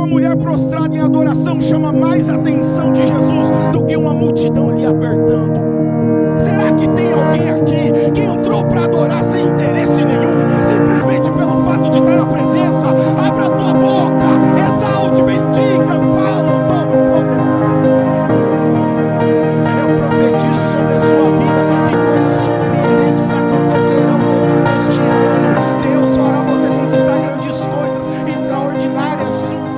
mulher prostrada em adoração chama mais a atenção de Jesus do que uma multidão lhe apertando? Será que tem alguém aqui que entrou para adorar sem interesse nenhum, simplesmente pelo fato de estar na presença? Abra a tua boca, exalte, bendiga, fala o Todo-Poderoso. Eu profetizo sobre a sua vida que coisas surpreendentes acontecerão dentro deste ano. Deus fará você conquistar grandes coisas, extraordinárias, surpreendentes.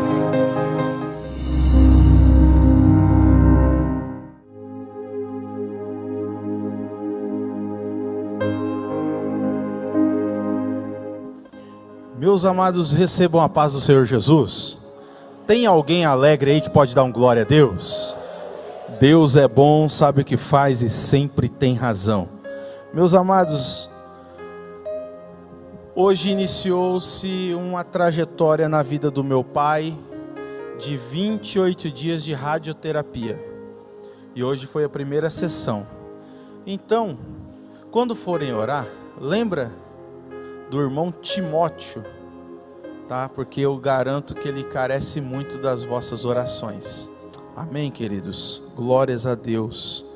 Meus amados, recebam a paz do Senhor Jesus. Tem alguém alegre aí que pode dar um glória a Deus? Deus é bom, sabe o que faz e sempre tem razão. Meus amados, hoje iniciou-se uma trajetória na vida do meu pai de 28 dias de radioterapia. E hoje foi a primeira sessão. Então, quando forem orar, lembra do irmão Timóteo, tá? Porque eu garanto que ele carece muito das vossas orações. Amém, queridos? Glórias a Deus.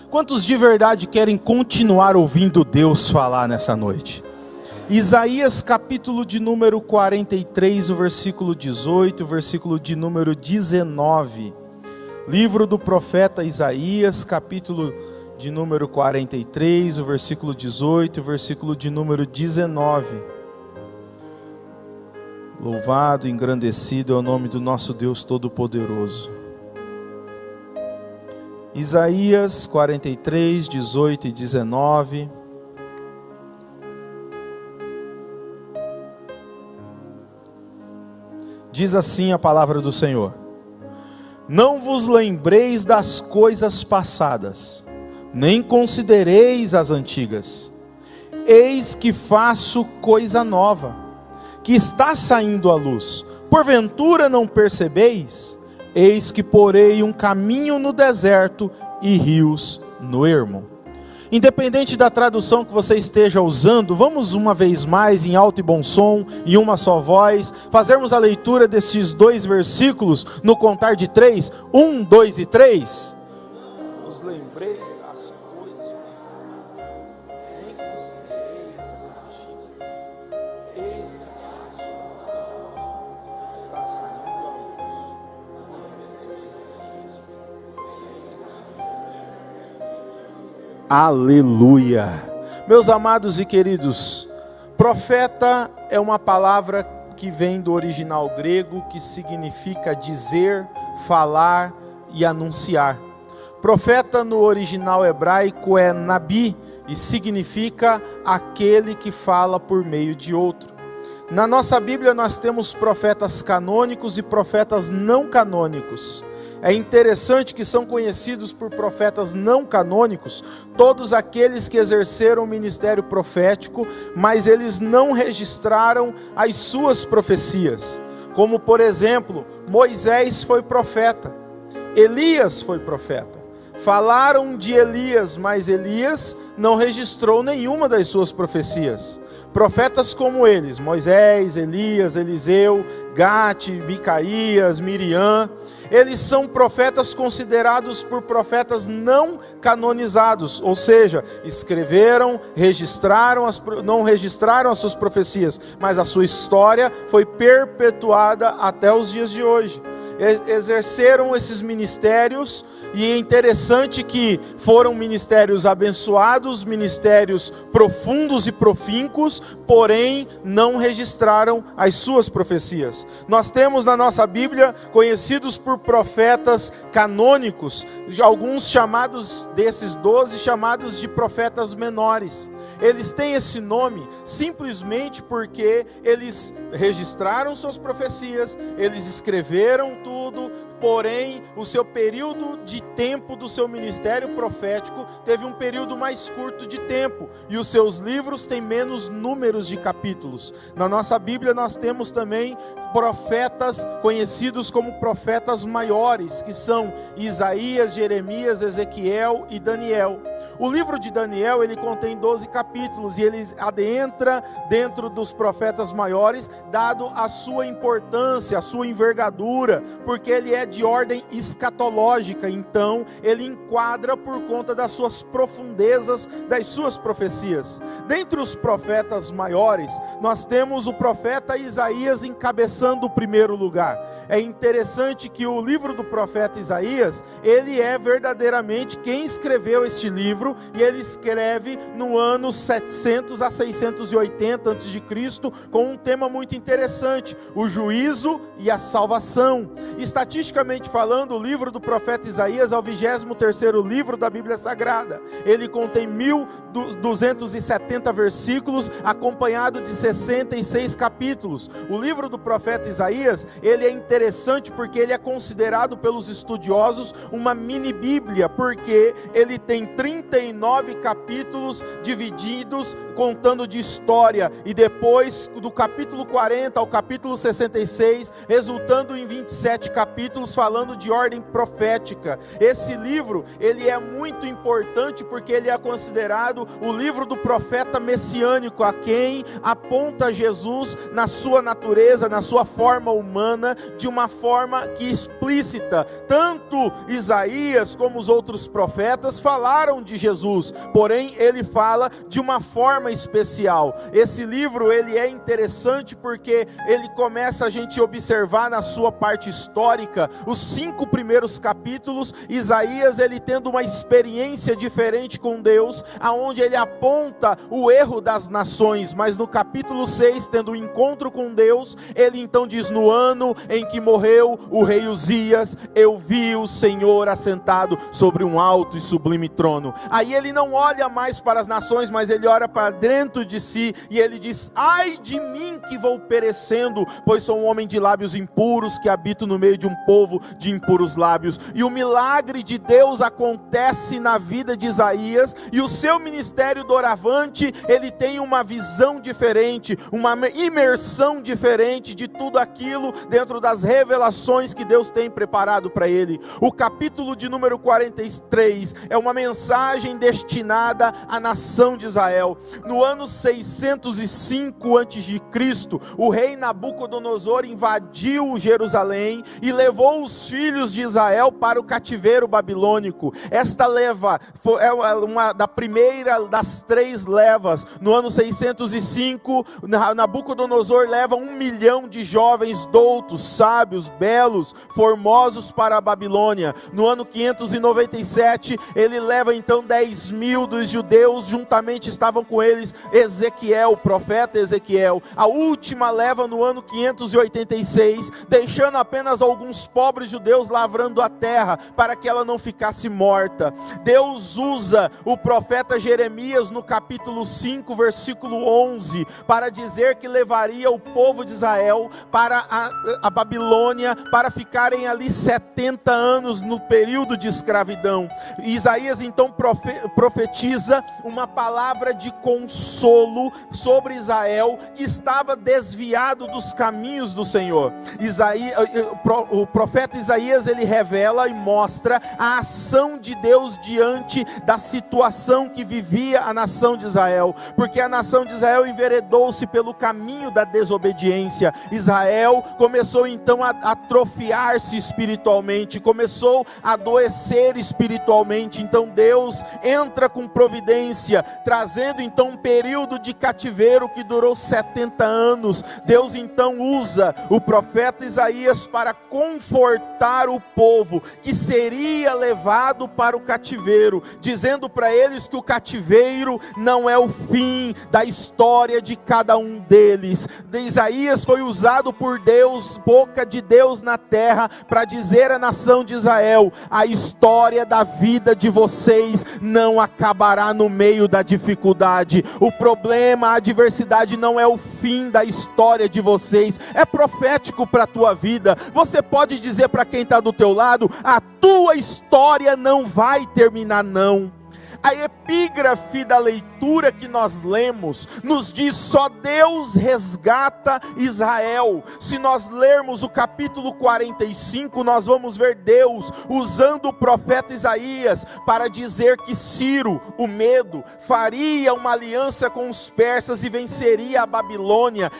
Quantos de verdade querem continuar ouvindo Deus falar nessa noite? Isaías capítulo de número 43, o versículo 18, o versículo de número 19. Livro do profeta Isaías, capítulo de número 43, o versículo 18, o versículo de número 19. Louvado e engrandecido é o nome do nosso Deus Todo-Poderoso. Isaías 43, 18 e 19. Diz assim a palavra do Senhor: não vos lembreis das coisas passadas, nem considereis as antigas. Eis que faço coisa nova, que está saindo à luz. Porventura não percebeis? Eis que porei um caminho no deserto e rios no ermo. Independente da tradução que você esteja usando, vamos uma vez mais em alto e bom som, em uma só voz, fazermos a leitura desses dois versículos no contar de 3. 1, 2 e 3. Os lembrei das coisas passadas, nem considerei as antigas. Eis que faço coisa nova, está saindo à luz. Aleluia! Meus amados e queridos, profeta é uma palavra que vem do original grego, que significa dizer, falar e anunciar. Profeta no original hebraico é nabi e significa aquele que fala por meio de outro. Na nossa Bíblia nós temos profetas canônicos e profetas não canônicos. É interessante que são conhecidos por profetas não canônicos todos aqueles que exerceram o ministério profético, mas eles não registraram as suas profecias. Como por exemplo, Moisés foi profeta, Elias foi profeta. Falaram de Elias, mas Elias não registrou nenhuma das suas profecias. Profetas como eles, Moisés, Elias, Eliseu, Gate, Micaías, Miriam, eles são profetas considerados por profetas não canonizados, ou seja, escreveram, não registraram as suas profecias, mas a sua história foi perpetuada até os dias de hoje. Exerceram esses ministérios, e é interessante que foram ministérios abençoados, ministérios profundos e profíncos, porém não registraram as suas profecias. Nós temos na nossa Bíblia conhecidos por profetas canônicos, alguns chamados desses 12 chamados de profetas menores. Eles têm esse nome simplesmente porque eles registraram suas profecias, eles escreveram tudo, porém o seu período de tempo do seu ministério profético teve um período mais curto de tempo, e os seus livros têm menos números de capítulos. Na nossa Bíblia nós temos também profetas conhecidos como profetas maiores, que são Isaías, Jeremias, Ezequiel e Daniel. O livro de Daniel, ele contém 12 capítulos e ele adentra dentro dos profetas maiores, dado a sua importância, a sua envergadura, porque ele é de ordem escatológica, então ele enquadra por conta das suas profundezas, das suas profecias. Dentre os profetas maiores, nós temos o profeta Isaías encabeçando o primeiro lugar. É interessante que o livro do profeta Isaías, ele é verdadeiramente quem escreveu este livro, e ele escreve no ano 700 a 680 a.C., com um tema muito interessante: o juízo e a salvação. Estatisticamente falando, o livro do profeta Isaías é o 23º livro da Bíblia Sagrada. Ele contém 1270 versículos, acompanhado de 66 capítulos. O livro do profeta Isaías, ele é interessante porque ele é considerado pelos estudiosos uma mini Bíblia, porque ele tem 39 capítulos divididos, contando de história, e depois do capítulo 40 ao capítulo 66, resultando em 27 capítulos falando de ordem profética. Esse livro, ele é muito importante porque ele é considerado o livro do profeta messiânico, a quem aponta Jesus na sua natureza, na sua forma humana, de uma forma que explícita. Tanto Isaías como os outros profetas falaram de Jesus, porém ele fala de uma forma especial. Esse livro, ele é interessante porque ele começa a gente observar na sua parte histórica, os 5 primeiros capítulos, Isaías ele tendo uma experiência diferente com Deus, aonde ele aponta o erro das nações, mas no capítulo 6, tendo um encontro com Deus, ele então diz: no ano em que morreu o rei Uzias, eu vi o Senhor assentado sobre um alto e sublime trono. Aí ele não olha mais para as nações, mas ele olha para dentro de si, e ele diz: ai de mim que vou perecendo, pois sou um homem de lábios impuros, que habito no meio de um povo de impuros lábios. E o milagre de Deus acontece na vida de Isaías, e o seu ministério doravante, ele tem uma visão diferente, uma imersão diferente de tudo aquilo dentro das revelações que Deus tem preparado para ele. O capítulo de número 43 é uma mensagem destinada à nação de Israel. No ano 605 a.C., o rei Nabucodonosor invadiu Jerusalém e levou os filhos de Israel para o cativeiro babilônico. Esta leva é uma da primeira das 3 levas. No ano 605, Nabucodonosor leva 1 milhão de jovens doutos, sábios, belos, formosos para a Babilônia. No ano 597, ele leva então 10.000 dos judeus, juntamente estavam com eles Ezequiel, o profeta Ezequiel. A última leva no ano 586, deixando apenas alguns pobres judeus lavrando a terra, para que ela não ficasse morta. Deus usa o profeta Jeremias no capítulo 5, versículo 11, para dizer que levaria o povo de Israel para a Babilônia, para ficarem ali 70 anos no período de escravidão. Isaías então profetiza uma palavra de consolo sobre Israel, que estava desviado dos caminhos do Senhor. O profeta Isaías, ele revela e mostra a ação de Deus diante da situação que vivia a nação de Israel, porque a nação de Israel enveredou-se pelo caminho da desobediência. Israel começou então a atrofiar-se espiritualmente, começou a adoecer espiritualmente. Então Deus entra com providência, trazendo então um período de cativeiro que durou 70 anos. Deus então usa o profeta Isaías para confortar o povo que seria levado para o cativeiro, dizendo para eles que o cativeiro não é o fim da história de cada um deles. Isaías foi usado por Deus, boca de Deus na terra, para dizer à nação de Israel: a história da vida de vocês não acabará no meio da dificuldade. O problema, a adversidade não é o fim da história de vocês, é profético para a tua vida. Você pode dizer para quem está do teu lado: a tua história não vai terminar não. A epígrafe da leitura que nós lemos nos diz: só Deus resgata Israel. Se nós lermos o capítulo 45, nós vamos ver Deus usando o profeta Isaías para dizer que Ciro, o Medo, faria uma aliança com os persas e venceria a Babilônia,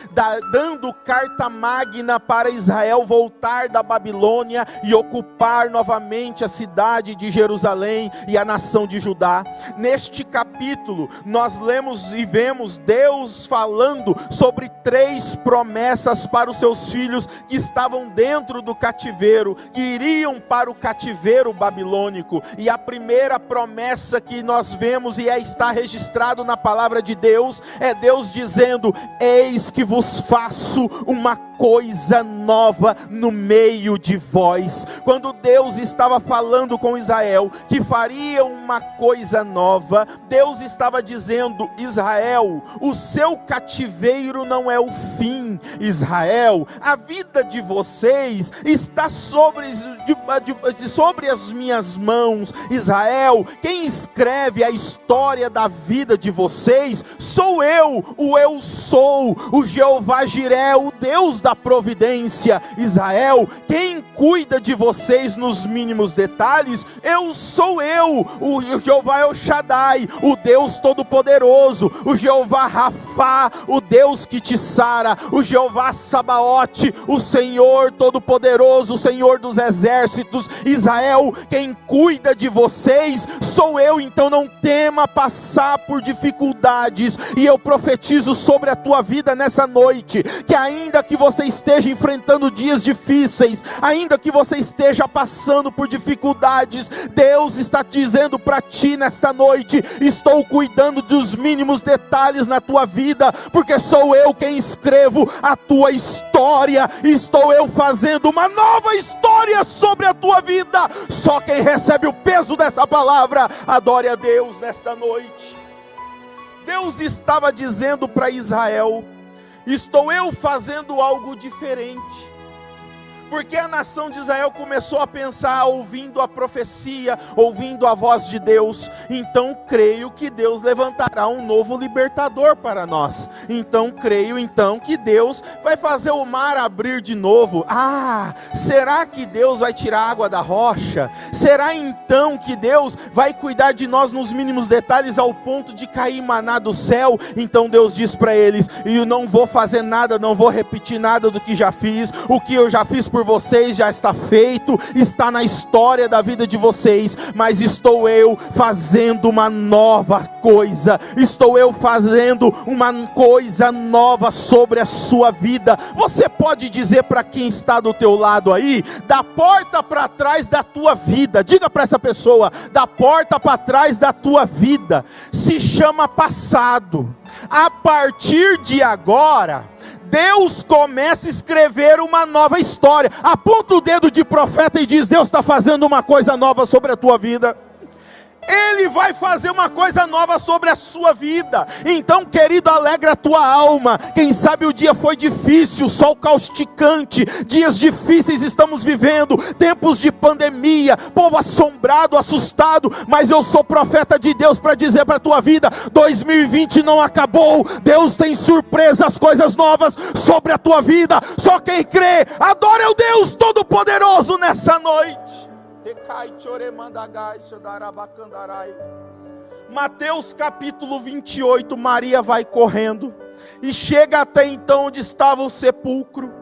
dando carta magna para Israel voltar da Babilônia e ocupar novamente a cidade de Jerusalém e a nação de Judá. Neste capítulo nós lemos e vemos Deus falando sobre 3 promessas para os seus filhos que estavam dentro do cativeiro, que iriam para o cativeiro babilônico. E a primeira promessa que nós vemos e está registrado na palavra de Deus é Deus dizendo: eis que vos faço uma coisa nova no meio de vós. Quando Deus estava falando com Israel que faria uma coisa nova, Deus estava dizendo: Israel, o seu cativeiro não é o fim. Israel, a vida de vocês está sobre as minhas mãos. Israel, quem escreve a história da vida de vocês sou eu, o eu sou, o Jeová Jiré, o Deus da providência. Israel, quem cuida de vocês nos mínimos detalhes, sou eu, o Jeová El Shaddai, o Deus Todo-Poderoso, o Jeová Rafá, o Deus que te sara, o Jeová Sabaote, o Senhor Todo-Poderoso, o Senhor dos exércitos. Israel, quem cuida de vocês sou eu, então não tema passar por dificuldades. E eu profetizo sobre a tua vida nessa noite, que ainda que você esteja enfrentando dias difíceis, ainda que você esteja passando por dificuldades, Deus está dizendo para ti nesta noite: estou cuidando dos mínimos detalhes na tua vida, porque sou eu quem escrevo a tua história, estou eu fazendo uma nova história sobre a tua vida. Só quem recebe o peso dessa palavra, adore a Deus nesta noite. Deus estava dizendo para Israel: estou eu fazendo algo diferente. Porque a nação de Israel começou a pensar, ouvindo a profecia, ouvindo a voz de Deus: então creio que Deus levantará um novo libertador para nós. Então creio que Deus vai fazer o mar abrir de novo. Será que Deus vai tirar a água da rocha? Será então que Deus vai cuidar de nós nos mínimos detalhes ao ponto de cair maná do céu? Então Deus diz para eles: eu não vou fazer nada, não vou repetir nada do que já fiz. O que eu já fiz por vocês já está feito, está na história da vida de vocês, mas estou eu fazendo uma nova coisa, estou eu fazendo uma coisa nova sobre a sua vida. Você pode dizer para quem está do teu lado aí: da porta para trás da tua vida, diga para essa pessoa: da porta para trás da tua vida se chama passado. A partir de agora, Deus começa a escrever uma nova história. Aponta o dedo de profeta e diz: Deus está fazendo uma coisa nova sobre a tua vida. Ele vai fazer uma coisa nova sobre a sua vida. Então, querido, alegra a tua alma. Quem sabe o dia foi difícil, sol causticante, dias difíceis estamos vivendo, tempos de pandemia, povo assombrado, assustado, mas eu sou profeta de Deus para dizer para a tua vida: 2020 não acabou. Deus tem surpresas, coisas novas sobre a tua vida. Só quem crê, adore o Deus Todo-Poderoso nessa noite. Mateus capítulo 28, Maria vai correndo e chega até então onde estava o sepulcro.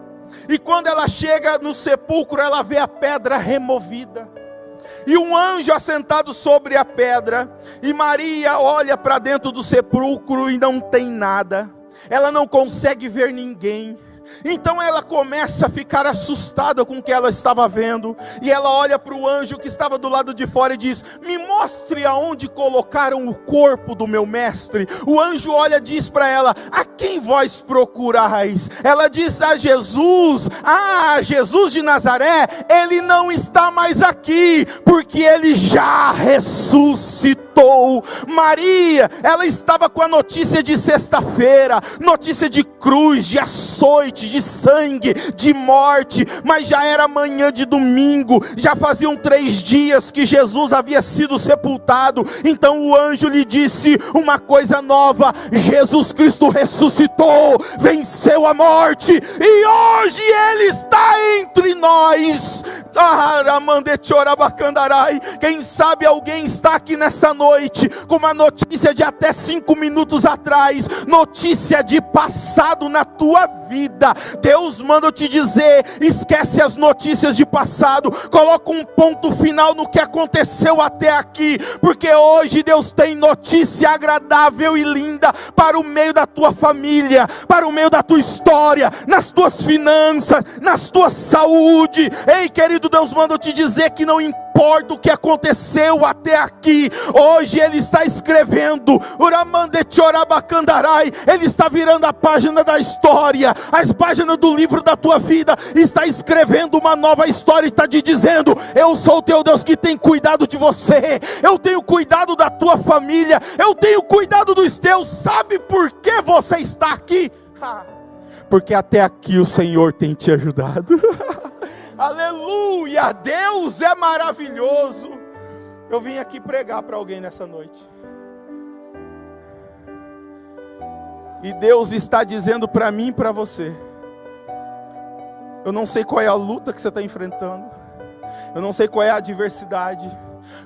E quando ela chega no sepulcro, ela vê a pedra removida e um anjo assentado sobre a pedra. E Maria olha para dentro do sepulcro e não tem nada, ela não consegue ver ninguém. Então ela começa a ficar assustada com o que ela estava vendo, e ela olha para o anjo que estava do lado de fora e diz: me mostre aonde colocaram o corpo do meu mestre. O anjo olha e diz para ela: a quem vós procurais? Ela diz: a Jesus. Jesus de Nazaré, ele não está mais aqui, porque ele já ressuscitou. ressuscitou. Maria, ela estava com a notícia de sexta-feira, notícia de cruz, de açoite, de sangue, de morte, mas já era manhã de domingo, já faziam 3 dias que Jesus havia sido sepultado. Então o anjo lhe disse uma coisa nova: Jesus Cristo ressuscitou, venceu a morte, e hoje Ele está entre nós. Quem sabe alguém está aqui nessa noite com uma notícia de até 5 minutos atrás, notícia de passado na tua vida. Deus manda eu te dizer: esquece as notícias de passado, coloca um ponto final no que aconteceu até aqui, porque hoje Deus tem notícia agradável e linda para o meio da tua família, para o meio da tua história, nas tuas finanças, nas tuas saúde. Ei, querido, Deus manda eu te dizer que não importa o que aconteceu até aqui, hoje Ele está escrevendo, Ele está virando a página da história, a página do livro da tua vida, está escrevendo uma nova história e está te dizendo: eu sou o teu Deus que tem cuidado de você, eu tenho cuidado da tua família, eu tenho cuidado dos teus. Sabe por que você está aqui? Porque até aqui o Senhor tem te ajudado. Aleluia, Deus é maravilhoso. Eu vim aqui pregar para alguém nessa noite, e Deus está dizendo para mim e para você: eu não sei qual é a luta que você está enfrentando, eu não sei qual é a adversidade,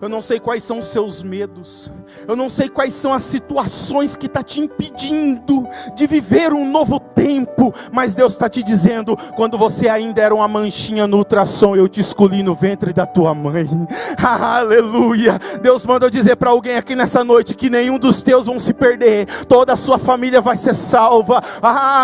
eu não sei quais são os seus medos, eu não sei quais são as situações que estão te impedindo de viver um novo tempo, mas Deus está te dizendo: quando você ainda era uma manchinha no ultrassom, eu te escolhi no ventre da tua mãe. Aleluia. Deus manda eu dizer para alguém aqui nessa noite que nenhum dos teus vão se perder, toda a sua família vai ser salva.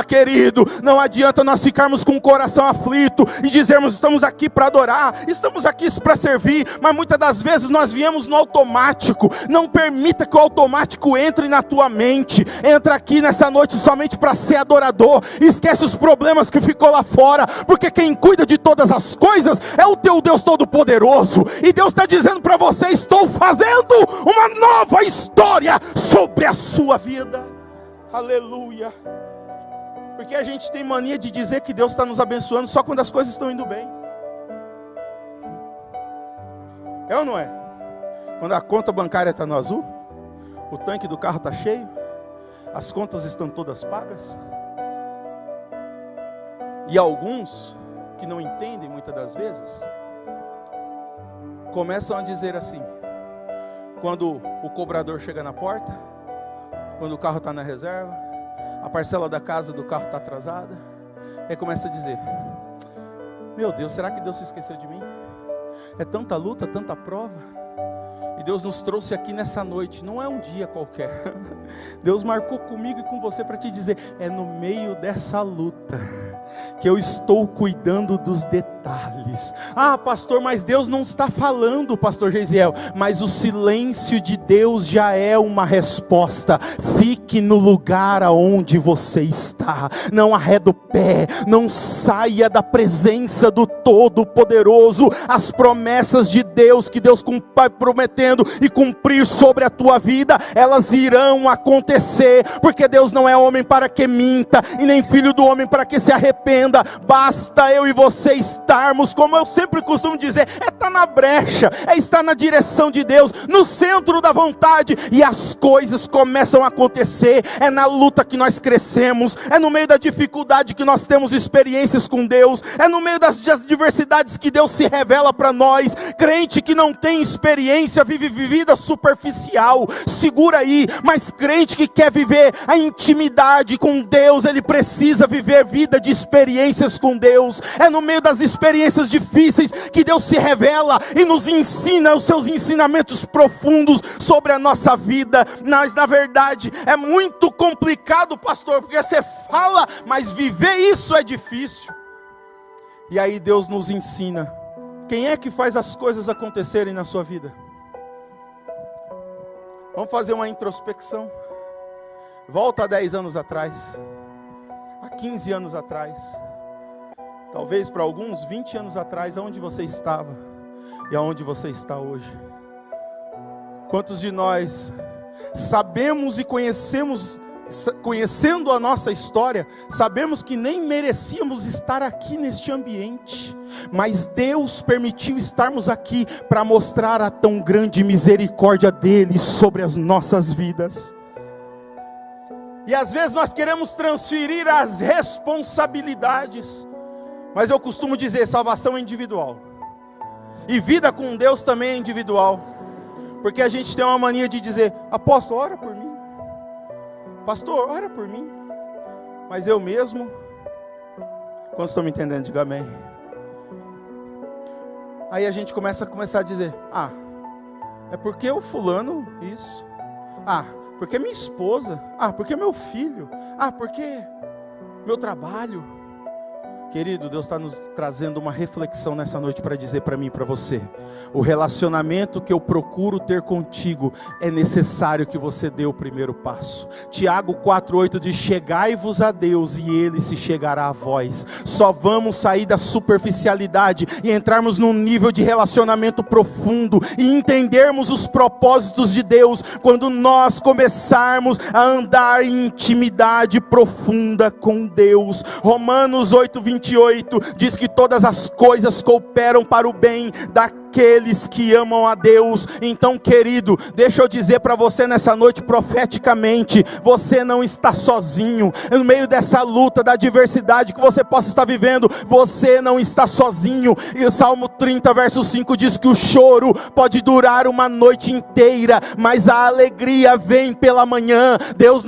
Querido, não adianta nós ficarmos com o coração aflito e dizermos: estamos aqui para adorar, estamos aqui para servir, mas muitas das vezes nós viemos no automático. Não permita que o automático entre na tua mente. Entra aqui nessa noite somente para ser adorador. Esquece os problemas que ficou lá fora, porque quem cuida de todas as coisas é o teu Deus Todo-Poderoso. E Deus está dizendo para você: estou fazendo uma nova história sobre a sua vida. Aleluia. Porque a gente tem mania de dizer que Deus está nos abençoando só quando as coisas estão indo bem. É ou não é? Quando a conta bancária está no azul, o tanque do carro está cheio, as contas estão todas pagas. E alguns que não entendem muitas das vezes começam a dizer assim, quando o cobrador chega na porta, quando o carro está na reserva, a parcela da casa do carro está atrasada, aí começa a dizer: meu Deus, será que Deus se esqueceu de mim? É tanta luta, tanta prova. E Deus nos trouxe aqui nessa noite, não é um dia qualquer. Deus marcou comigo e com você para te dizer: é no meio dessa luta que eu estou cuidando dos detalhes. Pastor, mas Deus não está falando, pastor Geisiel. Mas o silêncio de Deus já é uma resposta. Fique no lugar aonde você está, não arreda o pé, não saia da presença do Todo-Poderoso. As promessas de Deus, que Deus vai prometendo e cumprir sobre a tua vida, elas irão acontecer, porque Deus não é homem para que minta, e nem filho do homem para que se arrependa. Basta eu e você estarmos, como eu sempre costumo dizer, estar na brecha, estar na direção de Deus, no centro da vontade, e as coisas começam a acontecer. É na luta que nós crescemos, é no meio da dificuldade que nós temos experiências com Deus, é no meio das adversidades que Deus se revela para nós. Crente que não tem experiência vive vida superficial, segura aí. Mas crente que quer viver a intimidade com Deus, ele precisa viver vida de experiências com Deus. É no meio das experiências difíceis que Deus se revela e nos ensina os seus ensinamentos profundos sobre a nossa vida. Mas na verdade é muito complicado, pastor, porque você fala, mas viver isso é difícil. E aí Deus nos ensina. Quem é que faz as coisas acontecerem na sua vida? Vamos fazer uma introspecção. Volta a 10 anos atrás, a 15 anos atrás, talvez para alguns 20 anos atrás, aonde você estava e aonde você está hoje. Quantos de nós sabemos e conhecendo a nossa história, sabemos que nem merecíamos estar aqui neste ambiente, mas Deus permitiu estarmos aqui para mostrar a tão grande misericórdia dele sobre as nossas vidas. E às vezes nós queremos transferir as responsabilidades, mas eu costumo dizer, salvação é individual, e vida com Deus também é individual, porque a gente tem uma mania de dizer, apóstolo, ora por mim, pastor, ora por mim, mas eu mesmo, quantos estão me entendendo? Diga amém. Aí a gente começa a dizer, é porque o fulano isso, porque minha esposa, porque meu filho, porque meu trabalho. Querido, Deus está nos trazendo uma reflexão nessa noite para dizer para mim e para você, o relacionamento que eu procuro ter contigo, é necessário que você dê o primeiro passo. Tiago 4,8 diz, chegai-vos a Deus e Ele se chegará a vós. Só vamos sair da superficialidade e entrarmos num nível de relacionamento profundo e entendermos os propósitos de Deus, quando nós começarmos a andar em intimidade profunda com Deus. Romanos 8:28 diz que todas as coisas cooperam para o bem daqueles que amam a Deus. Então, querido, deixa eu dizer para você nessa noite profeticamente, você não está sozinho. No meio dessa luta, da adversidade que você possa estar vivendo, você não está sozinho. E o Salmo 30 verso 5 diz que o choro pode durar uma noite inteira, mas a alegria vem pela manhã. Deus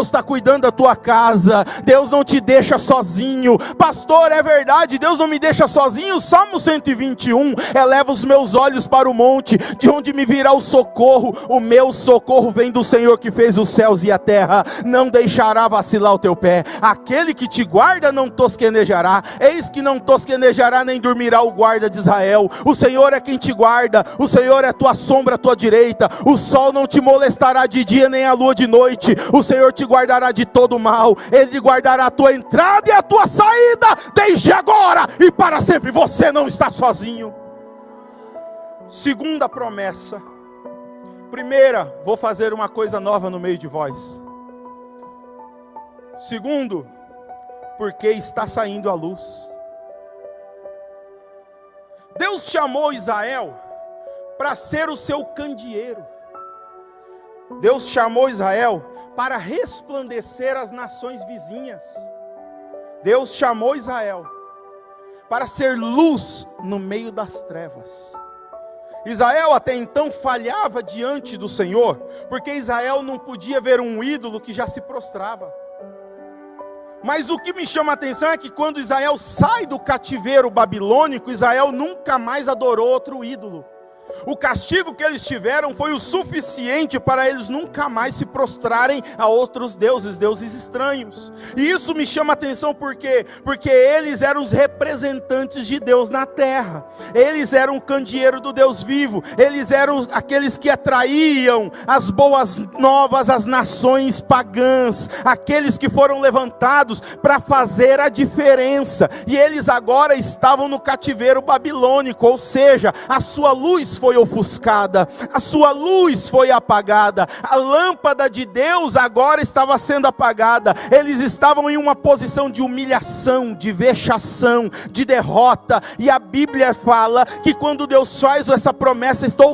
está cuidando da tua casa, Deus não te deixa sozinho. Pastor, é verdade, Deus não me deixa sozinho. Salmo 121, eleva os meus olhos para o monte, de onde me virá o socorro. O meu socorro vem do Senhor que fez os céus e a terra. Não deixará vacilar o teu pé. Aquele que te guarda não tosquenejará. Eis que não tosquenejará nem dormirá o guarda de Israel. O Senhor é quem te guarda, o Senhor é tua sombra à tua direita. O sol não te molestará de dia, nem a lua de noite. O Senhor te guardará de todo mal. Ele guardará a tua entrada e a tua saída, desde agora e para sempre. Você não está sozinho. Segunda promessa. Primeira, vou fazer uma coisa nova no meio de vós. Segundo, porque está saindo a luz. Deus chamou Israel para ser o seu candeeiro. Deus chamou Israel para resplandecer as nações vizinhas. Deus chamou Israel para ser luz no meio das trevas. Israel até então falhava diante do Senhor, porque Israel não podia ver um ídolo que já se prostrava. Mas o que me chama a atenção é que quando Israel sai do cativeiro babilônico, Israel nunca mais adorou outro ídolo. O castigo que eles tiveram foi o suficiente para eles nunca mais se prostrarem a outros deuses, deuses estranhos. E isso me chama a atenção porque eles eram os representantes de Deus na terra. Eles eram o candeeiro do Deus vivo. Eles eram aqueles que atraíam as boas novas às nações pagãs, aqueles que foram levantados para fazer a diferença. E eles agora estavam no cativeiro babilônico, ou seja, a sua luz foi ofuscada, a sua luz foi apagada, a lâmpada de Deus agora estava sendo apagada. Eles estavam em uma posição de humilhação, de vexação, de derrota. E a Bíblia fala que quando Deus faz essa promessa, estou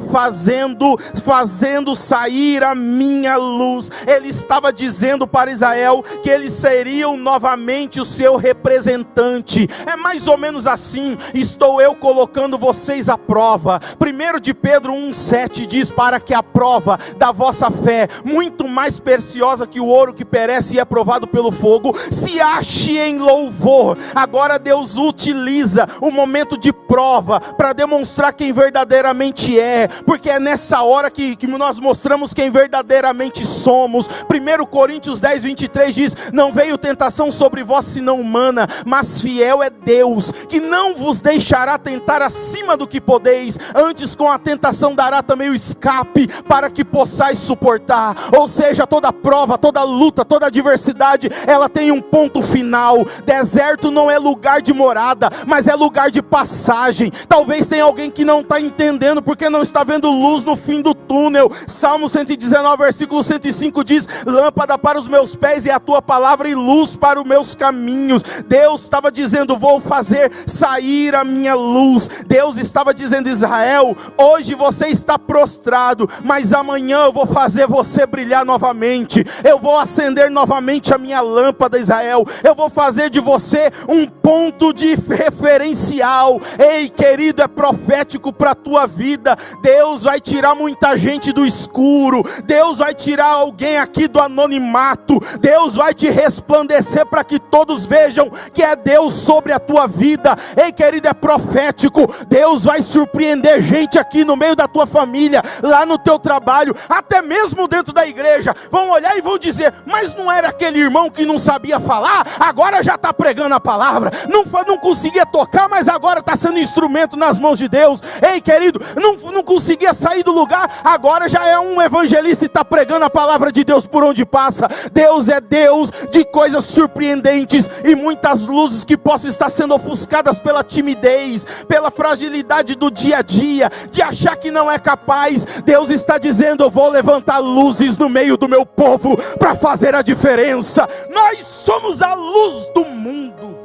fazendo sair a minha luz. Ele estava dizendo para Israel que eles seriam novamente o seu representante. É mais ou menos assim, estou eu colocando vocês à prova. 1 de Pedro 1,7 diz, para que a prova da vossa fé, muito mais preciosa que o ouro que perece e é provado pelo fogo, se ache em louvor. Agora Deus utiliza o momento de prova para demonstrar quem verdadeiramente é, porque é nessa hora que nós mostramos quem verdadeiramente somos. 1 Coríntios 10:23 diz, não veio tentação sobre vós senão humana, mas fiel é Deus, que não vos deixará tentar acima do que podeis, antes mas com a tentação dará também o escape, para que possais suportar. Ou seja, toda prova, toda luta, toda adversidade, ela tem um ponto final. Deserto não é lugar de morada, mas é lugar de passagem. Talvez tenha alguém que não está entendendo, porque não está vendo luz no fim do túnel. Salmo 119, versículo 105 diz: lâmpada para os meus pés é a tua palavra e luz para os meus caminhos. Deus estava dizendo: vou fazer sair a minha luz. Deus estava dizendo: Israel, hoje você está prostrado, mas amanhã eu vou fazer você brilhar novamente. Eu vou acender novamente a minha lâmpada, Israel. Eu vou fazer de você um ponto de referencial. Ei, querido, é profético para a tua vida. Deus vai tirar muita gente do escuro. Deus vai tirar alguém aqui do anonimato. Deus vai te resplandecer para que todos vejam que é Deus sobre a tua vida. Ei, querido, é profético. Deus vai surpreender gente aqui no meio da tua família, lá no teu trabalho, até mesmo dentro da igreja. Vão olhar e vão dizer: mas não era aquele irmão que não sabia falar? Agora já está pregando a palavra. Não conseguia tocar, mas agora está sendo instrumento nas mãos de Deus. Ei, querido, não conseguia sair do lugar, agora já é um evangelista e está pregando a palavra de Deus por onde passa. Deus é Deus de coisas surpreendentes, e muitas luzes que possam estar sendo ofuscadas pela timidez, pela fragilidade do dia a dia, de achar que não é capaz. Deus está dizendo: eu vou levantar luzes no meio do meu povo para fazer a diferença. Nós somos a luz do mundo,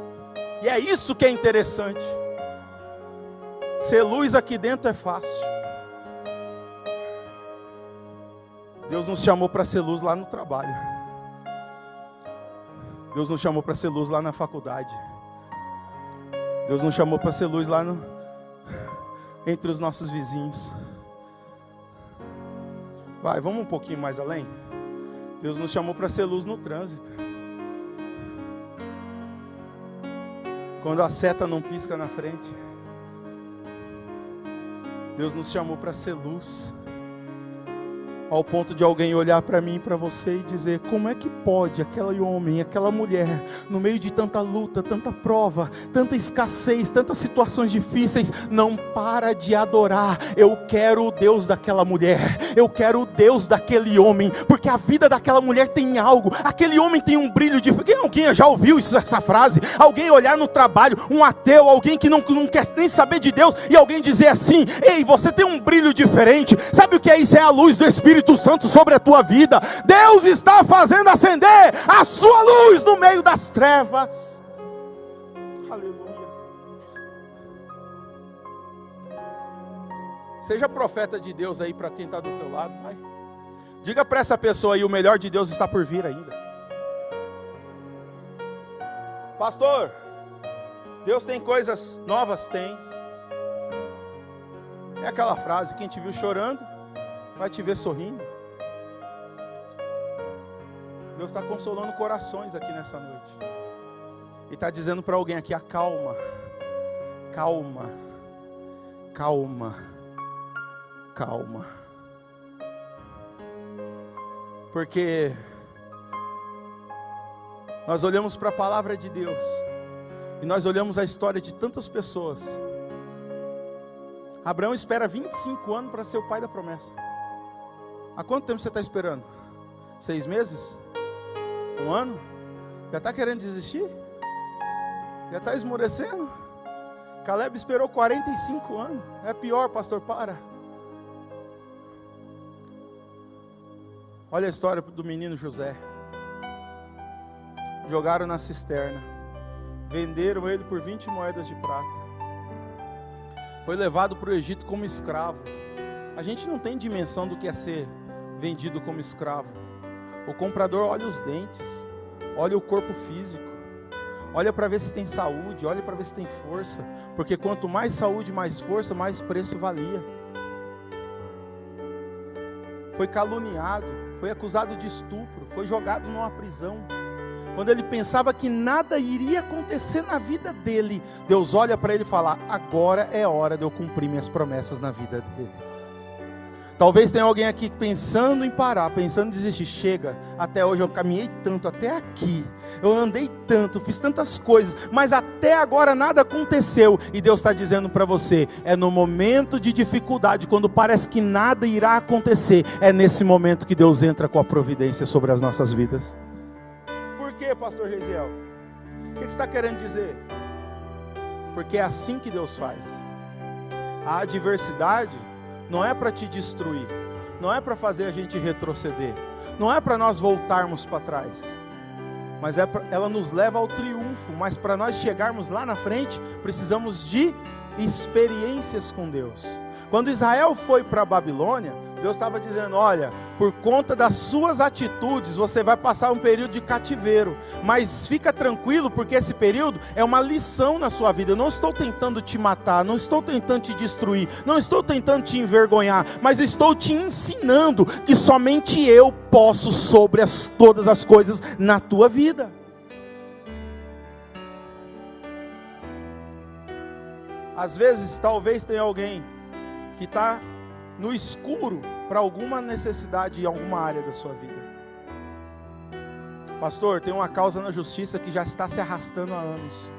e é isso que é interessante. Ser luz aqui dentro é fácil. Deus nos chamou para ser luz lá no trabalho. Deus nos chamou para ser luz lá na faculdade. Deus nos chamou para ser luz lá entre os nossos vizinhos. Vamos um pouquinho mais além. Deus nos chamou para ser luz no trânsito. Quando a seta não pisca na frente. Deus nos chamou para ser luz, ao ponto de alguém olhar para mim e para você e dizer: como é que pode aquele homem, aquela mulher, no meio de tanta luta, tanta prova, tanta escassez, tantas situações difíceis, não para de adorar? Eu quero o Deus daquela mulher, eu quero o Deus daquele homem, porque a vida daquela mulher tem algo, aquele homem tem um brilho de... Quem já ouviu essa frase? Alguém olhar no trabalho, um ateu, alguém que não quer nem saber de Deus, e alguém dizer assim: ei, você tem um brilho diferente. Sabe o que é isso? É a luz do Espírito Santo sobre a tua vida. Deus está fazendo acender a sua luz no meio das trevas. Aleluia. Seja profeta de Deus aí para quem está do teu lado, vai. Diga para essa pessoa aí: o melhor de Deus está por vir ainda. Pastor, Deus tem coisas novas? Tem. É aquela frase: quem te viu chorando vai te ver sorrindo. Deus está consolando corações aqui nessa noite. E está dizendo para alguém aqui: acalma, calma, calma, calma. Porque nós olhamos para a palavra de Deus e nós olhamos a história de tantas pessoas. Abraão espera 25 anos para ser o pai da promessa. Há quanto tempo você está esperando? 6 meses? 1 ano? Já está querendo desistir? Já está esmorecendo? Caleb esperou 45 anos. É pior, pastor, para. Olha a história do menino José. Jogaram na cisterna. Venderam ele por 20 moedas de prata. Foi levado para o Egito como escravo. A gente não tem dimensão do que é ser vendido como escravo. O comprador olha os dentes, olha o corpo físico, olha para ver se tem saúde, olha para ver se tem força, porque quanto mais saúde, mais força, mais preço valia. Foi caluniado, foi acusado de estupro, foi jogado numa prisão. Quando ele pensava que nada iria acontecer na vida dele, Deus olha para ele e fala: agora é hora de eu cumprir minhas promessas na vida dele. Talvez tenha alguém aqui pensando em parar, pensando em desistir. Chega, até hoje eu caminhei tanto, até aqui. Eu andei tanto, fiz tantas coisas, mas até agora nada aconteceu. E Deus está dizendo para você, é no momento de dificuldade, quando parece que nada irá acontecer, é nesse momento que Deus entra com a providência sobre as nossas vidas. Por quê, pastor Geisiel? O que você está querendo dizer? Porque é assim que Deus faz. A adversidade não é para te destruir, não é para fazer a gente retroceder, não é para nós voltarmos para trás, mas ela nos leva ao triunfo. Mas para nós chegarmos lá na frente, precisamos de experiências com Deus. Quando Israel foi para a Babilônia, Deus estava dizendo, olha, por conta das suas atitudes, você vai passar um período de cativeiro, mas fica tranquilo, porque esse período é uma lição na sua vida. Eu não estou tentando te matar, não estou tentando te destruir, não estou tentando te envergonhar, mas eu estou te ensinando que somente eu posso sobre todas as coisas na tua vida. Às vezes, talvez tenha alguém que está no escuro para alguma necessidade em alguma área da sua vida. Pastor, tem uma causa na justiça que já está se arrastando há anos.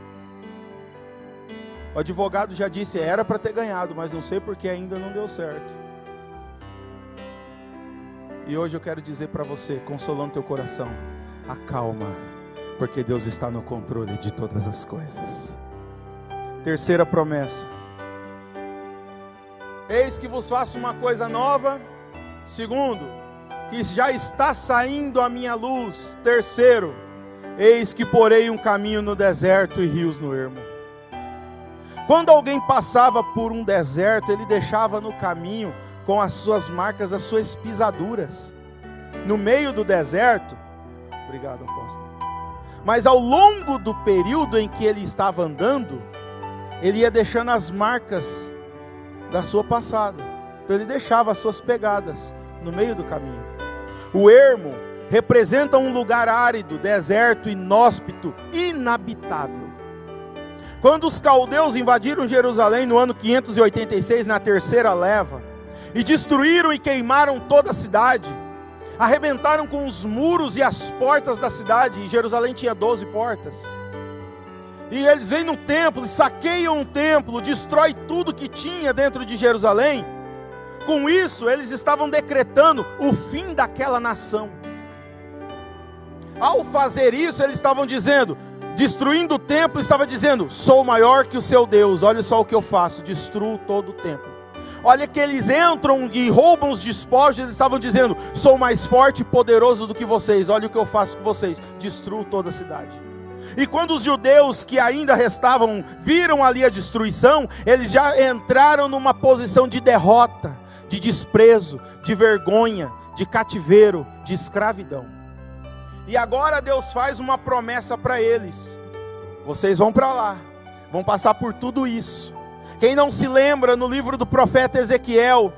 O advogado já disse, era para ter ganhado, mas não sei porque ainda não deu certo. E hoje eu quero dizer para você, consolando teu coração, acalma, porque Deus está no controle de todas as coisas. Terceira promessa. Eis que vos faço uma coisa nova. Segundo, que já está saindo a minha luz. Terceiro, eis que porei um caminho no deserto e rios no ermo. Quando alguém passava por um deserto, ele deixava no caminho com as suas marcas, as suas pisaduras. No meio do deserto, obrigado, apóstolo. Mas ao longo do período em que ele estava andando, ele ia deixando as marcas da sua passada. Então ele deixava as suas pegadas no meio do caminho. O ermo representa um lugar árido, deserto, inóspito, inabitável. Quando os caldeus invadiram Jerusalém no ano 586, na terceira leva, e destruíram e queimaram toda a cidade, arrebentaram com os muros e as portas da cidade, e Jerusalém tinha 12 portas. E eles vêm no templo, saqueiam o templo, destrói tudo que tinha dentro de Jerusalém. Com isso, eles estavam decretando o fim daquela nação. Ao fazer isso, eles estavam dizendo, destruindo o templo, estava dizendo, sou maior que o seu Deus, olha só o que eu faço, destruo todo o templo. Olha que eles entram e roubam os despojos, eles estavam dizendo, sou mais forte e poderoso do que vocês, olha o que eu faço com vocês, destruo toda a cidade. E quando os judeus que ainda restavam viram ali a destruição, eles já entraram numa posição de derrota, de desprezo, de vergonha, de cativeiro, de escravidão. E agora Deus faz uma promessa para eles: vocês vão para lá, vão passar por tudo isso. Quem não se lembra no livro do profeta Ezequiel,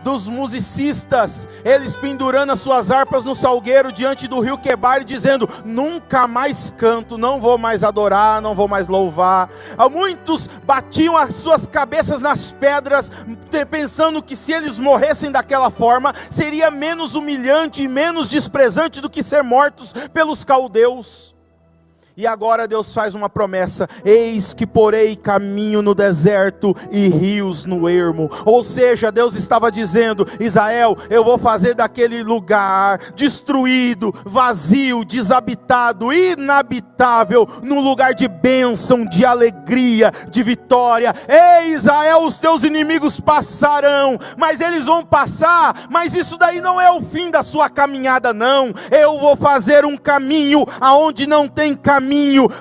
dos musicistas, eles pendurando as suas harpas no salgueiro diante do rio Quebar e dizendo, nunca mais canto, não vou mais adorar, não vou mais louvar. Muitos batiam as suas cabeças nas pedras, pensando que se eles morressem daquela forma, seria menos humilhante e menos desprezante do que ser mortos pelos caldeus. E agora Deus faz uma promessa, eis que porei caminho no deserto e rios no ermo. Ou seja, Deus estava dizendo, Israel, eu vou fazer daquele lugar destruído, vazio, desabitado, inabitável, num lugar de bênção, de alegria, de vitória. Ei Israel, os teus inimigos passarão, mas eles vão passar, mas isso daí não é o fim da sua caminhada não. Eu vou fazer um caminho aonde não tem caminho,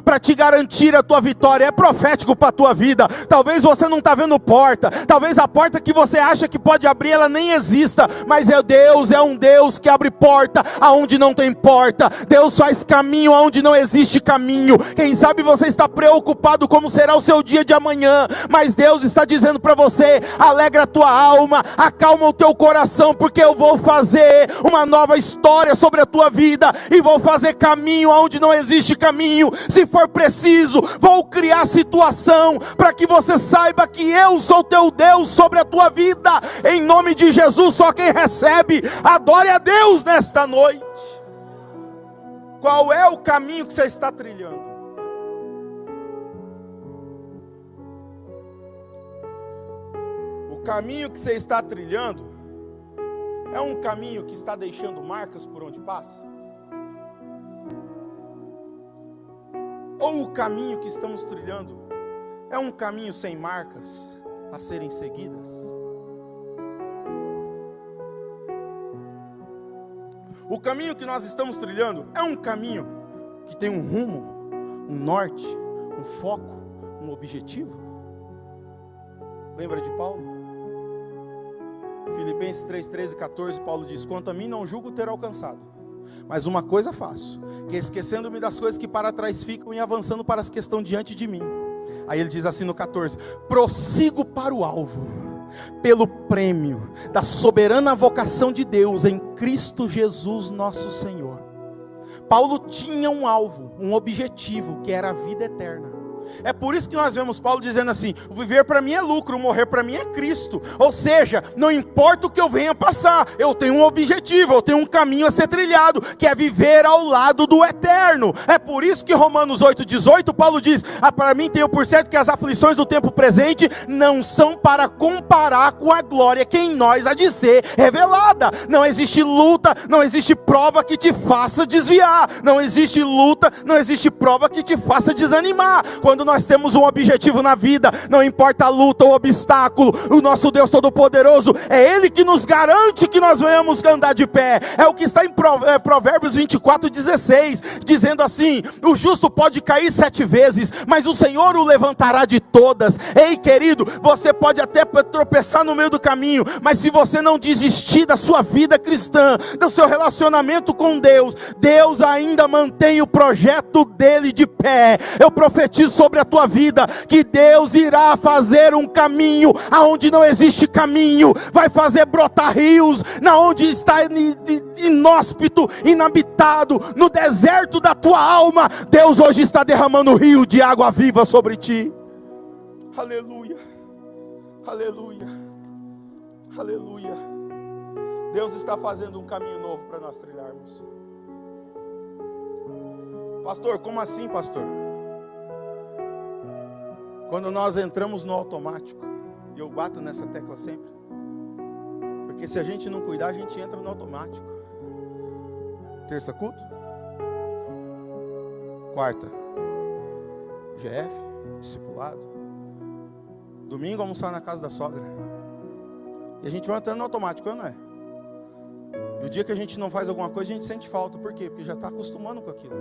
para te garantir a tua vitória. É profético para a tua vida. Talvez você não está vendo porta, talvez a porta que você acha que pode abrir, ela nem exista, mas Deus é um Deus que abre porta aonde não tem porta. Deus faz caminho aonde não existe caminho. Quem sabe você está preocupado como será o seu dia de amanhã, mas Deus está dizendo para você, alegra a tua alma, acalma o teu coração, porque eu vou fazer uma nova história sobre a tua vida, e vou fazer caminho aonde não existe caminho. caminho, se for preciso, vou criar situação para que você saiba que eu sou teu Deus sobre a tua vida. Em nome de Jesus, só quem recebe, adore a Deus nesta noite. Qual é o caminho que você está trilhando? O caminho que você está trilhando é um caminho que está deixando marcas por onde passa? Ou o caminho que estamos trilhando é um caminho sem marcas a serem seguidas? O caminho que nós estamos trilhando é um caminho que tem um rumo, um norte, um foco, um objetivo? Lembra de Paulo? Filipenses 3, 13 e 14, Paulo diz: quanto a mim não julgo ter alcançado, mas uma coisa faço, que esquecendo-me das coisas que para trás ficam e avançando para as que estão diante de mim. Aí ele diz assim no 14: prossigo para o alvo, pelo prêmio da soberana vocação de Deus em Cristo Jesus nosso Senhor. Paulo tinha um alvo, um objetivo, que era a vida eterna. É por isso que nós vemos Paulo dizendo assim: viver para mim é lucro, morrer para mim é Cristo. Ou seja, não importa o que eu venha passar, eu tenho um objetivo, eu tenho um caminho a ser trilhado, que é viver ao lado do eterno. É por isso que Romanos 8,18, Paulo diz: para mim tenho por certo que as aflições do tempo presente não são para comparar com a glória que em nós há de ser revelada. Não existe luta, não existe prova que te faça desviar, não existe luta, não existe prova que te faça desanimar. Quando nós temos um objetivo na vida, não importa a luta ou obstáculo, o nosso Deus Todo-Poderoso, é Ele que nos garante que nós venhamos andar de pé. É o que está em Provérbios 24:16, dizendo assim: o justo pode cair 7 vezes, mas o Senhor o levantará de todas. Ei, querido, você pode até tropeçar no meio do caminho, mas se você não desistir da sua vida cristã, do seu relacionamento com Deus, Deus ainda mantém o projeto dele de pé. Eu profetizo sobre a tua vida que Deus irá fazer um caminho aonde não existe caminho, vai fazer brotar rios na onde está inóspito, inabitado, no deserto da tua alma. Deus hoje está derramando rio de água viva sobre ti. Aleluia, aleluia, aleluia. Deus está fazendo um caminho novo para nós trilharmos. Pastor, como assim, pastor? Quando nós entramos no automático, e eu bato nessa tecla sempre, porque se a gente não cuidar, a gente entra no automático. Terça, culto. Quarta, GF, discipulado. Domingo, almoçar na casa da sogra. E a gente vai entrando no automático, não é? E o dia que a gente não faz alguma coisa, a gente sente falta. Por quê? Porque já está acostumando com aquilo.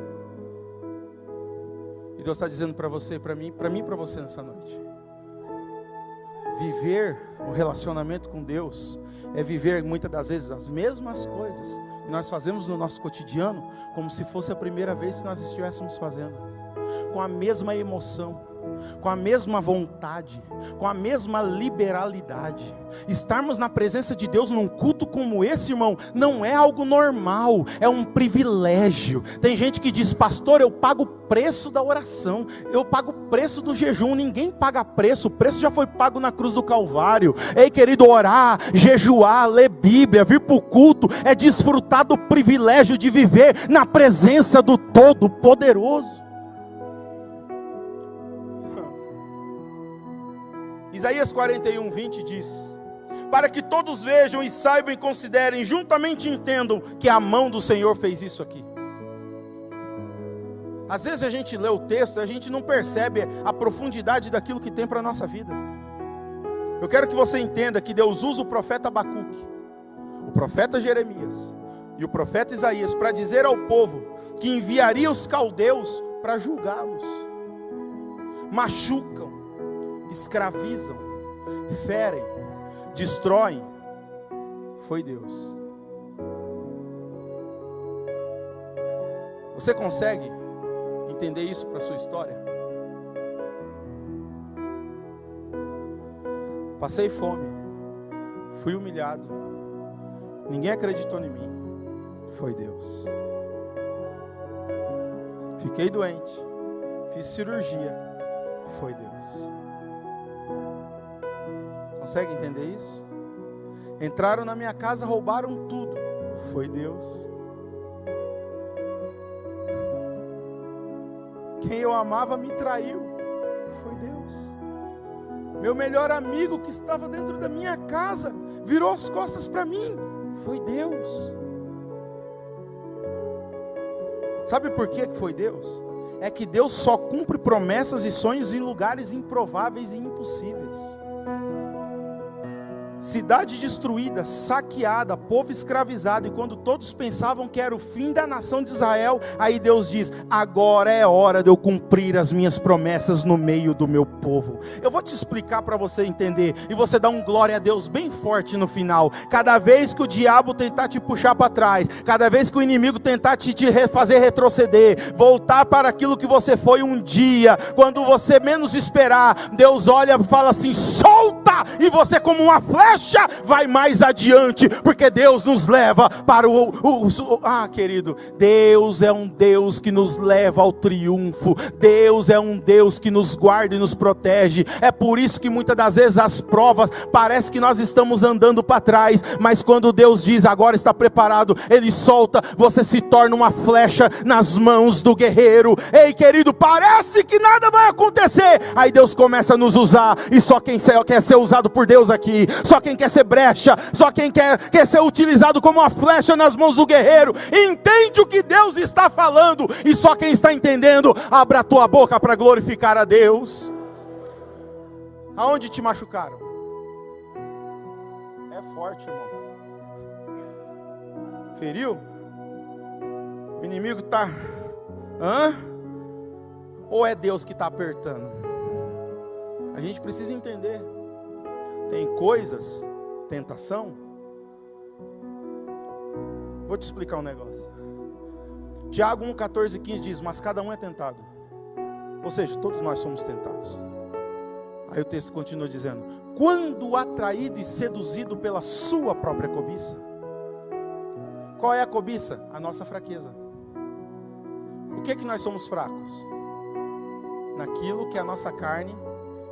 E Deus está dizendo para você, para mim, para você nessa noite: viver o relacionamento com Deus é viver muitas das vezes as mesmas coisas que nós fazemos no nosso cotidiano, como se fosse a primeira vez que nós estivéssemos fazendo, com a mesma emoção, com a mesma vontade, com a mesma liberalidade. Estarmos na presença de Deus num culto como esse, irmão, não é algo normal, é um privilégio. Tem gente que diz: pastor, eu pago o preço da oração, eu pago o preço do jejum. Ninguém paga preço, o preço já foi pago na cruz do Calvário. Ei, querido, orar, jejuar, ler Bíblia, vir para o culto, é desfrutar do privilégio de viver na presença do Todo-Poderoso. Isaías 41:20 diz: para que todos vejam e saibam e considerem, juntamente entendam que a mão do Senhor fez isso aqui. Às vezes a gente lê o texto e a gente não percebe a profundidade daquilo que tem para a nossa vida. Eu quero que você entenda que Deus usa o profeta Abacuque, o profeta Jeremias e o profeta Isaías para dizer ao povo que enviaria os caldeus para julgá-los. Machucam, escravizam, ferem, destroem. Foi Deus. Você consegue entender isso para a sua história? Passei fome, fui humilhado, ninguém acreditou em mim. Foi Deus. fiquei doente, fiz cirurgia, foi Deus. Consegue entender isso? Entraram na minha casa, roubaram tudo, foi Deus. Quem eu amava me traiu, foi Deus. Meu melhor amigo que estava dentro da minha casa virou as costas para mim, foi Deus. Sabe por que foi Deus? É que Deus só cumpre promessas e sonhos em lugares improváveis e impossíveis. Cidade destruída, saqueada, povo escravizado, e quando todos pensavam que era o fim da nação de Israel, aí Deus diz: agora é hora de eu cumprir as minhas promessas no meio do meu povo. Eu vou te explicar para você entender, e você dá um glória a Deus bem forte no final. Cada vez que o diabo tentar te puxar para trás, cada vez que o inimigo tentar te fazer retroceder, voltar para aquilo que você foi um dia, quando você menos esperar, Deus olha e fala assim: solta! E você, como uma flecha, vai mais adiante, porque Deus nos leva para querido, Deus é um Deus que nos leva ao triunfo. Deus é um Deus que nos guarda e nos protege. É por isso que muitas das vezes as provas parece que nós estamos andando para trás, mas quando Deus diz agora está preparado, Ele solta, você se torna uma flecha nas mãos do guerreiro. Ei, querido, parece que nada vai acontecer, aí Deus começa a nos usar, e só quem quer ser usado por Deus aqui, só quem quer ser brecha, só quem quer ser utilizado como uma flecha nas mãos do guerreiro, entende o que Deus está falando, e só quem está entendendo, abra a tua boca para glorificar a Deus. Aonde te machucaram? É forte, irmão. Feriu? O inimigo está... Ou é Deus que está apertando? A gente precisa entender. Tem coisas, tentação. Vou te explicar um negócio. Tiago 1, 14 e 15 diz: mas cada um é tentado. Ou seja, todos nós somos tentados. Aí o texto continua dizendo: quando atraído e seduzido pela sua própria cobiça. Qual é a cobiça? A nossa fraqueza. O que é que nós somos fracos? Naquilo que a nossa carne,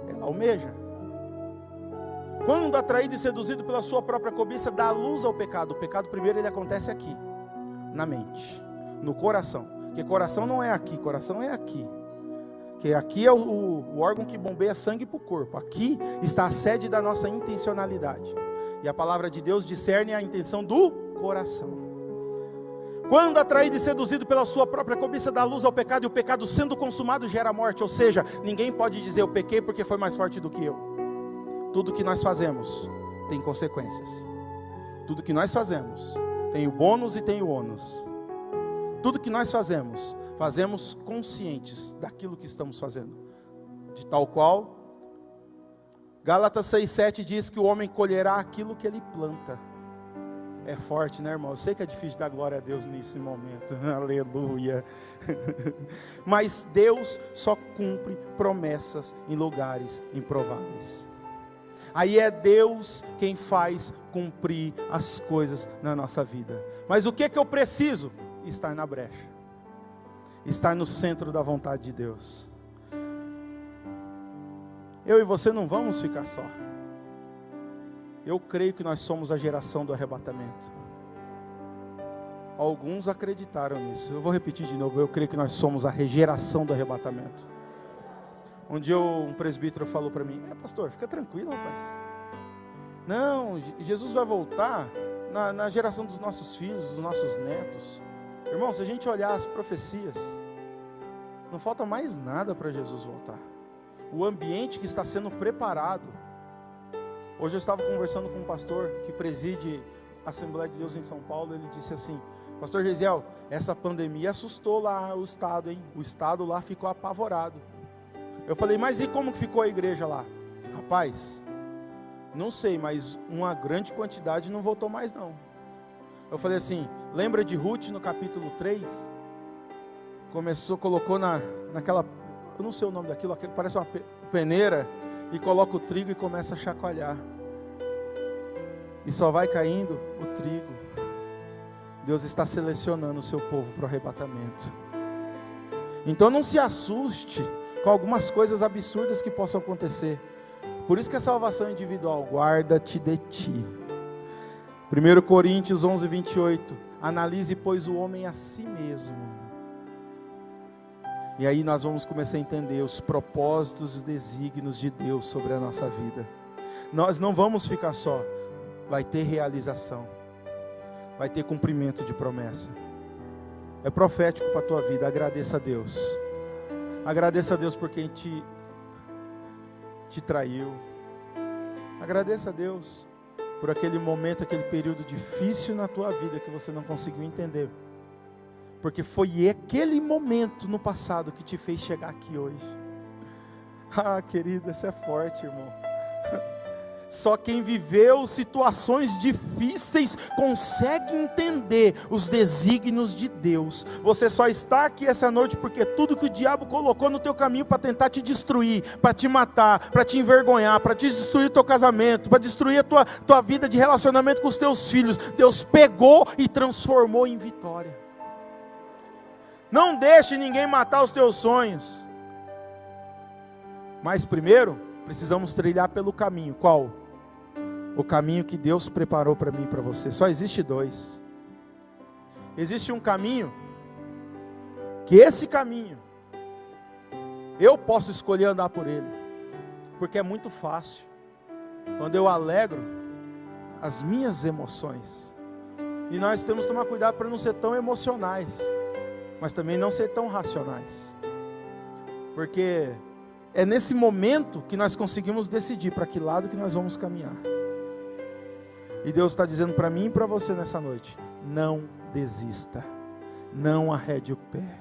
ela almeja. Quando atraído e seduzido pela sua própria cobiça, dá luz ao pecado. O pecado primeiro ele acontece aqui, na mente, no coração. Porque coração não é aqui, coração é aqui. Porque aqui é o órgão que bombeia sangue para o corpo. Aqui está a sede da nossa intencionalidade. E a palavra de Deus discerne a intenção do coração. Quando atraído e seduzido pela sua própria cobiça, dá luz ao pecado, e o pecado sendo consumado gera morte. Ou seja, ninguém pode dizer eu pequei porque foi mais forte do que eu. Tudo que nós fazemos tem consequências. Tudo que nós fazemos tem o bônus e tem o ônus. Tudo que nós fazemos, fazemos conscientes daquilo que estamos fazendo. De tal qual, Gálatas 6,7 diz que o homem colherá aquilo que ele planta. É forte, né, irmão? Eu sei que é difícil dar glória a Deus nesse momento. Aleluia. Mas Deus só cumpre promessas em lugares improváveis. Aí é Deus quem faz cumprir as coisas na nossa vida. Mas o que é que eu preciso? Estar na brecha. Estar no centro da vontade de Deus. Eu e você não vamos ficar só. Eu creio que nós somos a geração do arrebatamento. Alguns acreditaram nisso. Eu vou repetir de novo. Eu creio que nós somos a geração do arrebatamento. Um dia um presbítero falou para mim: pastor, fica tranquilo, rapaz. Não, Jesus vai voltar na geração dos nossos filhos, dos nossos netos. Irmão, se a gente olhar as profecias, não falta mais nada para Jesus voltar. O ambiente que está sendo preparado. Hoje eu estava conversando com um pastor que preside a Assembleia de Deus em São Paulo. Ele disse assim: pastor Gesiel, essa pandemia assustou lá o estado, hein? O estado lá ficou apavorado. Eu falei: mas e como que ficou a igreja lá? Rapaz, não sei, mas uma grande quantidade não voltou mais não. Eu falei assim: lembra de Ruth no capítulo 3? Colocou naquela, eu não sei o nome daquilo, parece uma peneira, e coloca o trigo e começa a chacoalhar. E só vai caindo o trigo. Deus está selecionando o seu povo para o arrebatamento. Então não se assuste com algumas coisas absurdas que possam acontecer. Por isso que a salvação individual, guarda-te de ti. 1 Coríntios 11, 28, analise, pois, o homem a si mesmo. E aí nós vamos começar a entender os propósitos e os desígnios de Deus sobre a nossa vida. Nós não vamos ficar só, vai ter realização, vai ter cumprimento de promessa. É profético para a tua vida, agradeça a Deus. Agradeça a Deus por quem te traiu. Agradeça a Deus por aquele momento, aquele período difícil na tua vida que você não conseguiu entender. Porque foi aquele momento no passado que te fez chegar aqui hoje. Ah, querido, isso é forte, irmão. Só quem viveu situações difíceis consegue entender os desígnios de Deus. Você só está aqui essa noite porque tudo que o diabo colocou no teu caminho para tentar te destruir, para te matar, para te envergonhar, para te destruir o teu casamento, para destruir a tua vida de relacionamento com os teus filhos, Deus pegou e transformou em vitória. Não deixe ninguém matar os teus sonhos. Mas primeiro, precisamos trilhar pelo caminho. Qual? O caminho que Deus preparou para mim e para você. Só existe dois. Existe um caminho, que esse caminho, eu posso escolher andar por ele. Porque é muito fácil. Quando eu alegro as minhas emoções. E nós temos que tomar cuidado para não ser tão emocionais, mas também não ser tão racionais. Porque é nesse momento que nós conseguimos decidir para que lado que nós vamos caminhar. E Deus está dizendo para mim e para você nessa noite: não desista, não arrede o pé,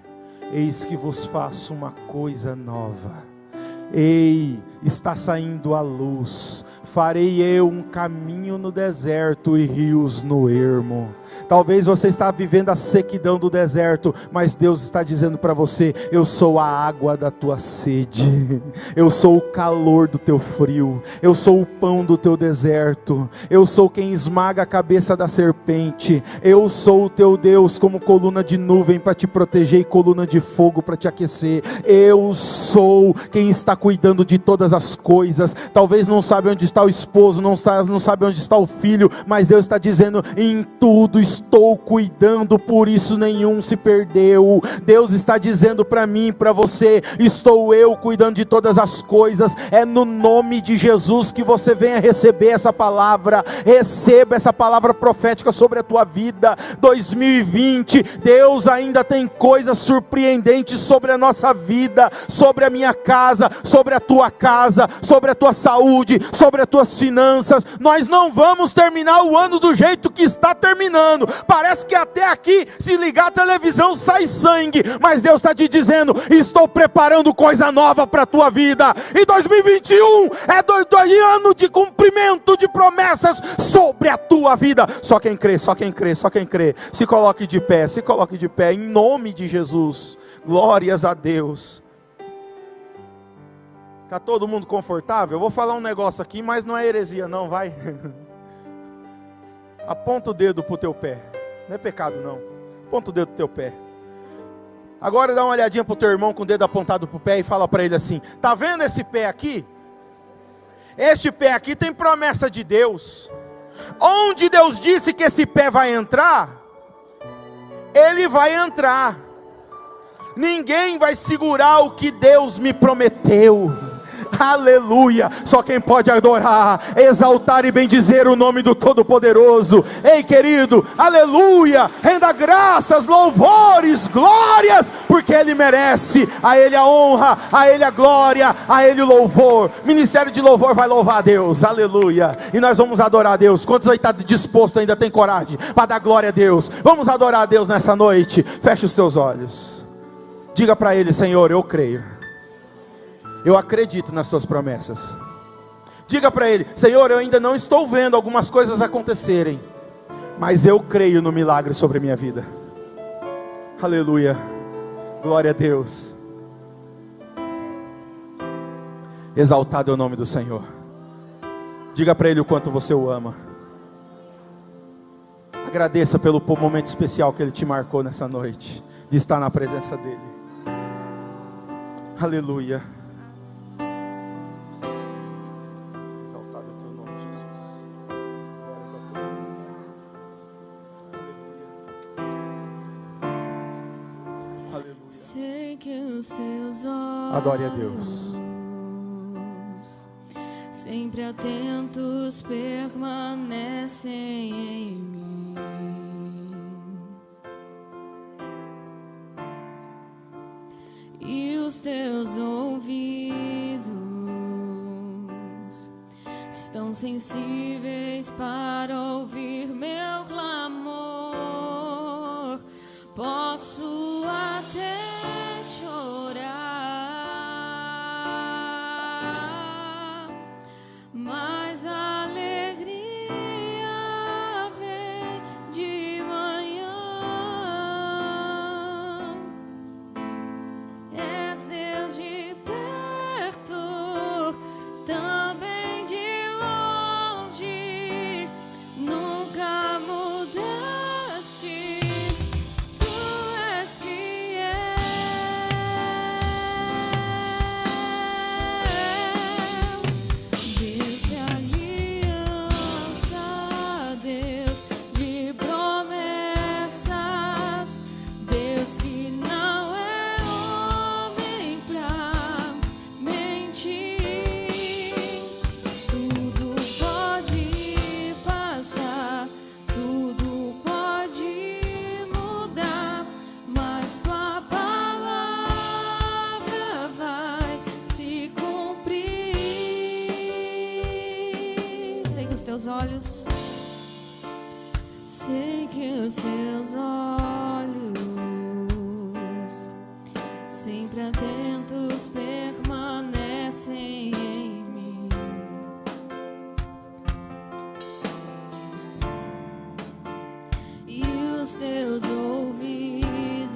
eis que vos faço uma coisa nova. Ei, está saindo a luz, farei eu um caminho no deserto e rios no ermo. Talvez você está vivendo a sequidão do deserto, mas Deus está dizendo para você: eu sou a água da tua sede, eu sou o calor do teu frio, eu sou o pão do teu deserto, eu sou quem esmaga a cabeça da serpente, eu sou o teu Deus, como coluna de nuvem para te proteger e coluna de fogo para te aquecer. Eu sou quem está cuidando de todas as coisas. Talvez não sabe onde está o esposo, não sabe onde está o filho, mas Deus está dizendo: em tudo estou cuidando, por isso nenhum se perdeu. Deus está dizendo para mim e para você: estou eu cuidando de todas as coisas. É no nome de Jesus que você venha receber essa palavra. Receba essa palavra profética sobre a tua vida. 2020, Deus ainda tem coisas surpreendentes sobre a nossa vida, sobre a minha casa, sobre a tua casa, sobre a tua saúde, sobre as tuas finanças. Nós não vamos terminar o ano do jeito que está terminando. Parece que até aqui, se ligar a televisão, sai sangue, mas Deus está te dizendo: estou preparando coisa nova para a tua vida. E 2021 é ano de cumprimento de promessas sobre a tua vida. Só quem crê, só quem crê, só quem crê. Se coloque de pé, em nome de Jesus. Glórias a Deus. Está todo mundo confortável? Eu vou falar um negócio aqui, mas não é heresia não, vai. Aponta o dedo para o teu pé. Não é pecado não. Aponta o dedo para o teu pé. Agora dá uma olhadinha para o teu irmão com o dedo apontado para o pé e fala para ele assim: está vendo esse pé aqui? Este pé aqui tem promessa de Deus. Onde Deus disse que esse pé vai entrar, ele vai entrar. Ninguém vai segurar o que Deus me prometeu. Aleluia, só quem pode adorar, exaltar e bendizer o nome do Todo-Poderoso. Ei querido, aleluia, renda graças, louvores, glórias, porque Ele merece. A Ele a honra, a Ele a glória, a Ele o louvor. Ministério de louvor vai louvar a Deus, aleluia. E nós vamos adorar a Deus. Quantos aí está disposto, ainda tem coragem para dar glória a Deus? Vamos adorar a Deus nessa noite. Feche os teus olhos. Diga para Ele: Senhor, eu creio. Eu acredito nas suas promessas. Diga para Ele: Senhor, eu ainda não estou vendo algumas coisas acontecerem, mas eu creio no milagre sobre a minha vida. Aleluia, glória a Deus. Exaltado é o nome do Senhor. Diga para Ele o quanto você o ama. Agradeça pelo momento especial que Ele te marcou nessa noite, de estar na presença dEle. Aleluia. Exaltado é o teu nome, Jesus. Glórias a teu nome. Aleluia. Aleluia. Sei que os teus olhos, Adore a Deus. sempre atentos, permanecem em mim. E os teus ouvidos estão sensíveis para ouvir meu clamor. Posso até chorar, mas a alegria vem de manhã. És Deus de perto, também de longe, nunca mudastes, tu és fiel. Deus de aliança, Deus de promessas, Deus que não é homem pra mentir. Tudo pode passar, tudo pode mudar, mas tua palavra vai se cumprir. Sei que os teus olhos, sei que os teus olhos, sempre atentos, permanecem em mim. E os teus ouvidos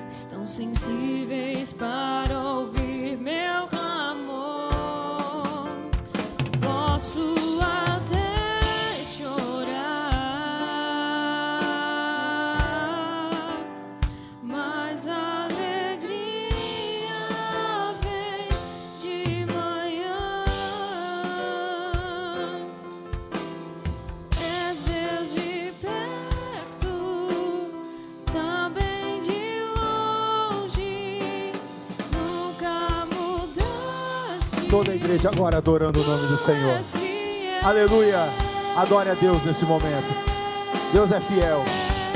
estão sensíveis para ouvir meu clamor. Posso até chorar, mas a alegria vem de manhã. És Deus de perto, também de longe, nunca mudaste. Toda a igreja agora adorando o nome do Senhor. És fiel. Aleluia. Adore a Deus nesse momento. Deus é fiel.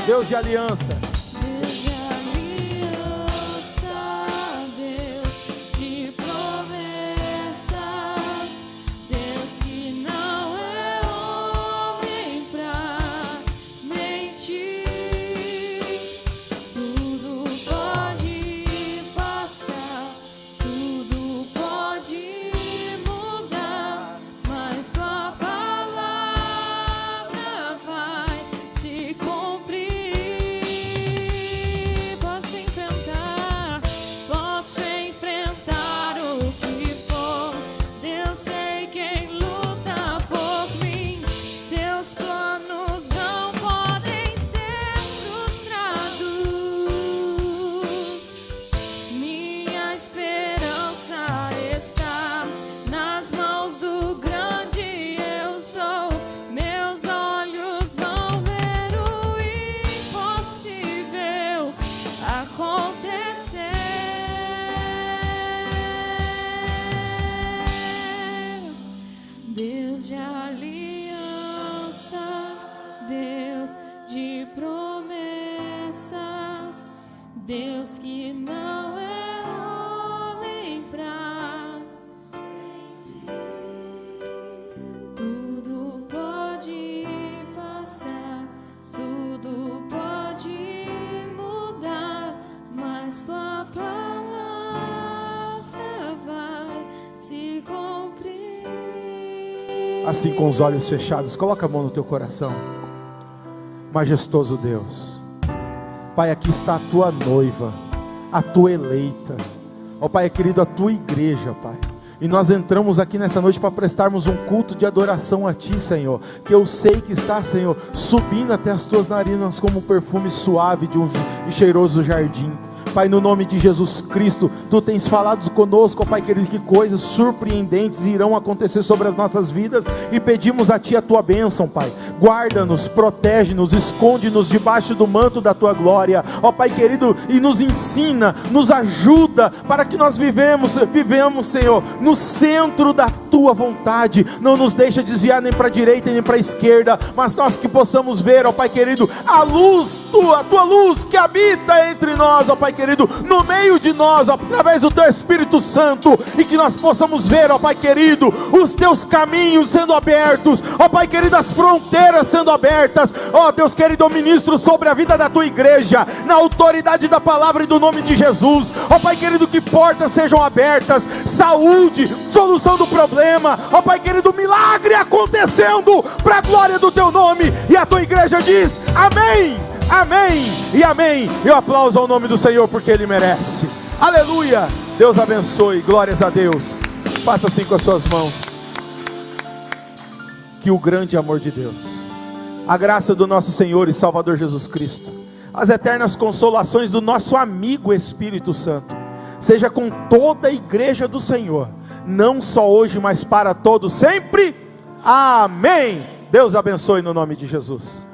Deus de aliança. Deus de aliança, Deus de promessas, Deus que não é homem pra mentir. Tudo pode passar, tudo pode mudar, mas tua palavra vai se cumprir. Posso enfrentar o que for. Deus sei quem luta por mim. Seus planos não podem ser frustrados. Minha esperança está nas mãos do grande eu sou. Meus olhos vão ver o impossível acontecer. Deus de aliança, Deus de promessas, Deus que não é homem pra mentir. Tudo pode passar, tudo pode mudar, mas tua palavra vai se cumprir. Assim com os olhos fechados, coloca a mão no teu coração. Majestoso Deus, Pai, aqui está a tua noiva, a tua eleita, ó Pai querido, a tua igreja, Pai. E nós entramos aqui nessa noite para prestarmos um culto de adoração a Ti, Senhor, que eu sei que está, Senhor, subindo até as Tuas narinas como um perfume suave de um cheiroso jardim. Pai, no nome de Jesus Cristo, Tu tens falado conosco, ó Pai querido, que coisas surpreendentes irão acontecer sobre as nossas vidas, e pedimos a Ti a Tua bênção, Pai. Guarda-nos, protege-nos, esconde-nos debaixo do manto da Tua glória, ó Pai querido, e nos ensina, nos ajuda, para que nós vivemos, Senhor, no centro da Tua vontade. Não nos deixa desviar nem para a direita nem para a esquerda, mas nós que possamos ver, ó Pai querido, a luz, a Tua luz que habita entre nós, ó Pai querido, no meio de nós, ó, através do Teu Espírito Santo, e que nós possamos ver, ó Pai querido, os Teus caminhos sendo abertos, ó Pai querido, as fronteiras sendo abertas, ó Deus querido, eu ministro sobre a vida da Tua igreja, na autoridade da palavra e do nome de Jesus, ó Pai querido, que portas sejam abertas, saúde, solução do problema, ó Pai querido, milagre acontecendo, para a glória do Teu nome, e a Tua igreja diz, amém, amém e amém. Eu aplauso ao nome do Senhor, porque Ele merece. Aleluia, Deus abençoe, glórias a Deus. Faça assim com as suas mãos. Que o grande amor de Deus, a graça do nosso Senhor e Salvador Jesus Cristo, as eternas consolações do nosso amigo Espírito Santo, seja com toda a igreja do Senhor, não só hoje, mas para todos sempre. Amém. Deus abençoe no nome de Jesus.